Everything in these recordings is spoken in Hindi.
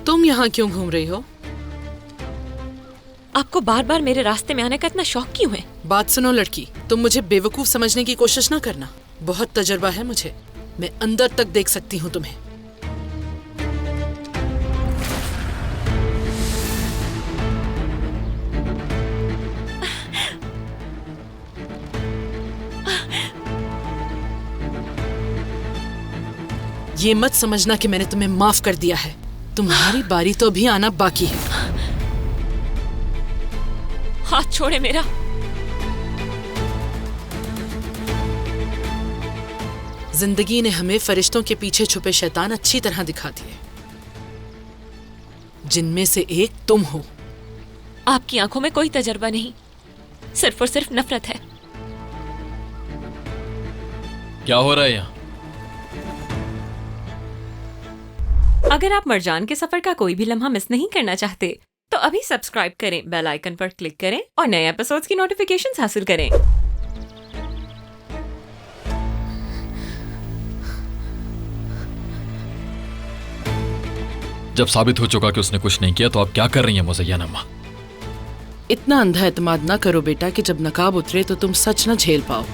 तुम यहाँ क्यों घूम रही हो? आपको बार बार मेरे रास्ते में आने का इतना शौक क्यों है? बात सुनो लड़की, तुम मुझे बेवकूफ समझने की कोशिश ना करना। बहुत तजुर्बा है मुझे, मैं अंदर तक देख सकती हूँ तुम्हें। ये मत समझना कि मैंने तुम्हें माफ कर दिया है। तुम्हारी बारी तो अभी आना बाकी है। हाथ छोड़े मेरा। जिंदगी ने हमें फरिश्तों के पीछे छुपे शैतान अच्छी तरह दिखा दिए, जिनमें से एक तुम हो। आपकी आंखों में कोई तजर्बा नहीं, सिर्फ और सिर्फ नफरत है। क्या हो रहा है यहाँ? अगर आप मरजान के सफर का कोई भी लम्हा मिस नहीं करना चाहते तो अभी सब्सक्राइब करें, बेल आइकन पर क्लिक करें और नए एपिसोड्स की नोटिफिकेशंस हासिल करें। जब साबित हो चुका कि उसने कुछ नहीं किया तो आप क्या कर रही हैं मुज़य्यन अम्मा? इतना अंधा एतमाद ना करो बेटा कि जब नकाब उतरे तो तुम सच न झेल पाओ।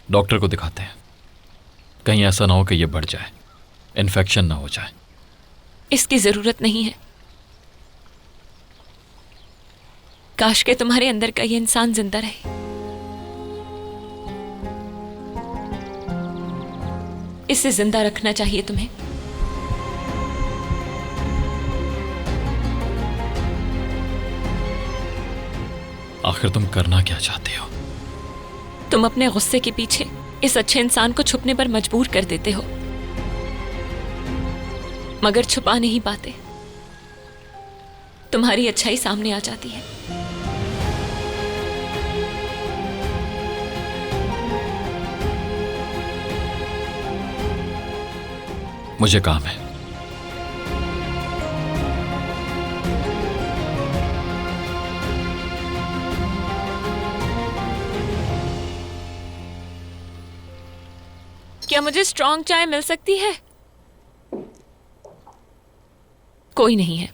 डॉक्टर को दिखाते हैं, कहीं ऐसा ना हो कि यह बढ़ जाए, इन्फेक्शन ना हो जाए। इसकी जरूरत नहीं है। काश के तुम्हारे अंदर का ये इंसान जिंदा रहे। इसे जिंदा रखना चाहिए तुम्हें। आखिर तुम करना क्या चाहते हो? तुम अपने गुस्से के पीछे इस अच्छे इंसान को छुपने पर मजबूर कर देते हो, मगर छुपा नहीं पाते। तुम्हारी अच्छाई सामने आ जाती है। मुझे काम है। क्या मुझे स्ट्रॉन्ग चाय मिल सकती है? कोई नहीं है।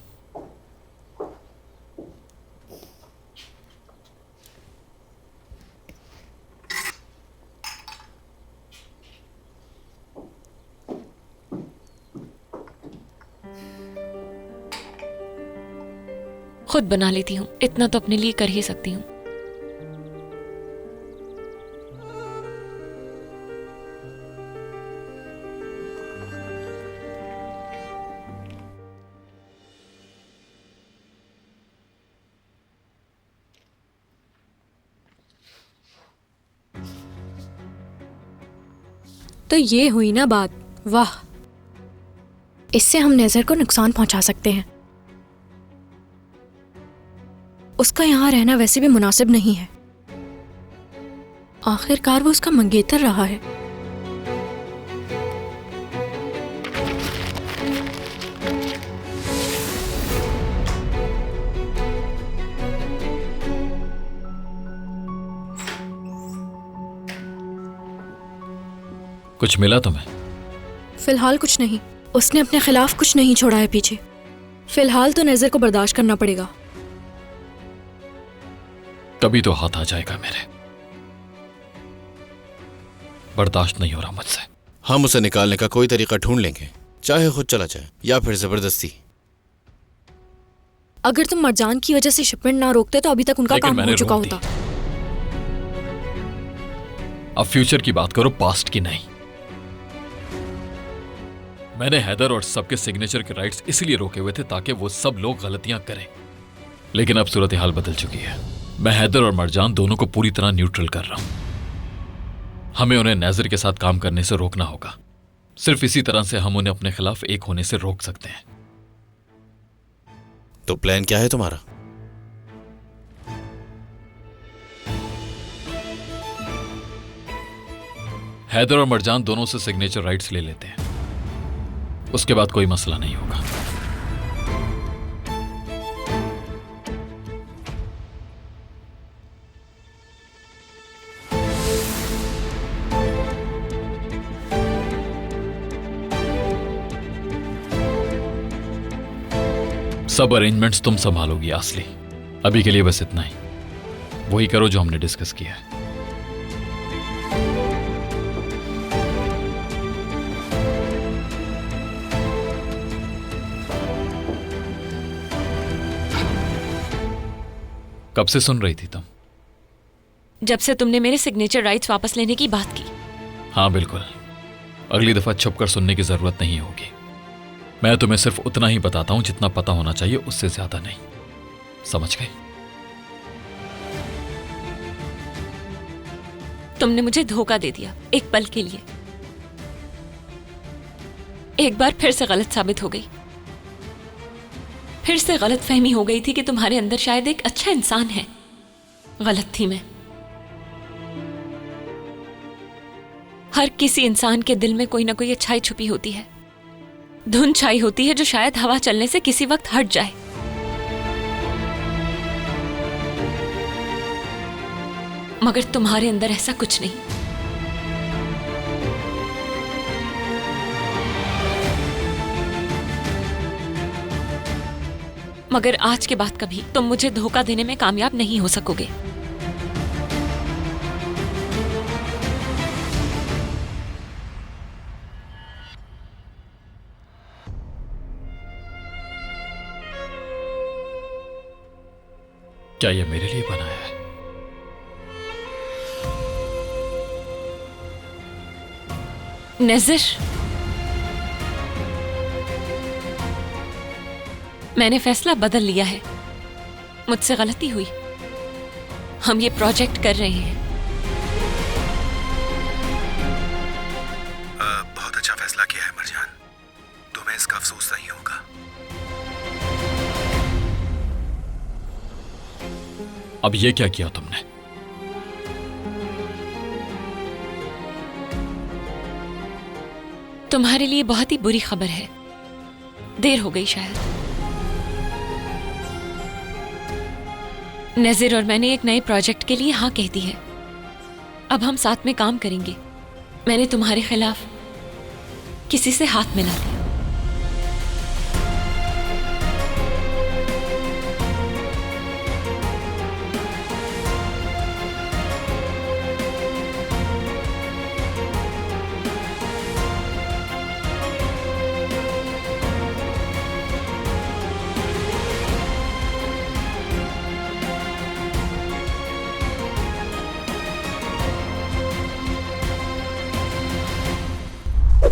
खुद बना लेती हूँ, इतना तो अपने लिए कर ही सकती हूँ। तो ये हुई ना बात। वाह, इससे हम नजर को नुकसान पहुंचा सकते हैं। उसका यहाँ रहना वैसे भी मुनासिब नहीं है। आखिरकार वो उसका मंगेतर रहा है। कुछ मिला तुम्हें? फिलहाल कुछ नहीं। उसने अपने खिलाफ कुछ नहीं छोड़ा है पीछे। फिलहाल तो नजर को बर्दाश्त करना पड़ेगा। कभी तो हाथ आ जाएगा मेरे। बर्दाश्त नहीं हो रहा मुझसे। हम उसे निकालने का कोई तरीका ढूंढ लेंगे, चाहे खुद चला जाए या फिर जबरदस्ती। अगर तुम मरजान की वजह से शिपमेंट ना रोकते तो अभी तक उनका लेकिन काम मैंने हो चुका रोक दी। होता। अब फ्यूचर की बात करो, पास्ट की नहीं। मैंने हैदर और सबके सिग्नेचर के राइट्स इसलिए रोके हुए थे ताकि वो सब लोग गलतियां करें, लेकिन अब सूरत हाल बदल चुकी है। मैं हैदर और मरजान दोनों को पूरी तरह न्यूट्रल कर रहा हूं। हमें उन्हें नैज़र के साथ काम करने से रोकना होगा। सिर्फ इसी तरह से हम उन्हें अपने खिलाफ एक होने से रोक सकते हैं। तो प्लान क्या है तुम्हारा? हैदर और मरजान दोनों से सिग्नेचर राइट्स ले लेते हैं, उसके बाद कोई मसला नहीं होगा। सब अरेंजमेंट्स तुम संभालोगी आसली। अभी के लिए बस इतना ही, वही करो जो हमने डिस्कस किया है। कब से सुन रही थी तुम? जब से तुमने मेरे सिग्नेचर राइट्स वापस लेने की बात की। हाँ बिल्कुल, अगली दफा छुपकर सुनने की जरूरत नहीं होगी। मैं तुम्हें सिर्फ उतना ही बताता हूं जितना पता होना चाहिए, उससे ज्यादा नहीं। समझ गई? तुमने मुझे धोखा दे दिया एक पल के लिए। एक बार फिर से गलत साबित हो गई। फिर से गलत फहमी हो गई थी कि तुम्हारे अंदर शायद एक अच्छा इंसान है। गलत थी मैं। हर किसी इंसान के दिल में कोई ना कोई अच्छाई छुपी होती है, धुन छाई होती है जो शायद हवा चलने से किसी वक्त हट जाए। मगर तुम्हारे अंदर ऐसा कुछ नहीं। मगर आज के बाद कभी तुम मुझे धोखा देने में कामयाब नहीं हो सकोगे। क्या ये मेरे लिए बनाया है? नज़र, मैंने फैसला बदल लिया है। मुझसे गलती हुई। हम ये प्रोजेक्ट कर रहे हैं। बहुत अच्छा फैसला किया है मरजान, तुम्हें इसका अफसोस नहीं होगा। अब ये क्या किया तुमने? तुम्हारे लिए बहुत ही बुरी खबर है। देर हो गई शायद। नज़ीर और मैंने एक नए प्रोजेक्ट के लिए हाँ कह दी है। अब हम साथ में काम करेंगे। मैंने तुम्हारे खिलाफ किसी से हाथ मिला दिया।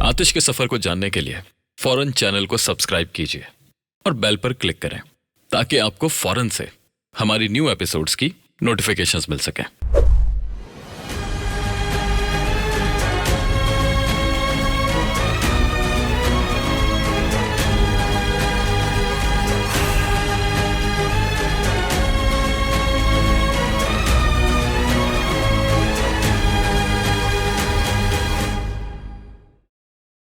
आतिश के सफर को जानने के लिए फौरन चैनल को सब्सक्राइब कीजिए और बेल पर क्लिक करें ताकि आपको फौरन से हमारी न्यू एपिसोड्स की नोटिफिकेशंस मिल सकें।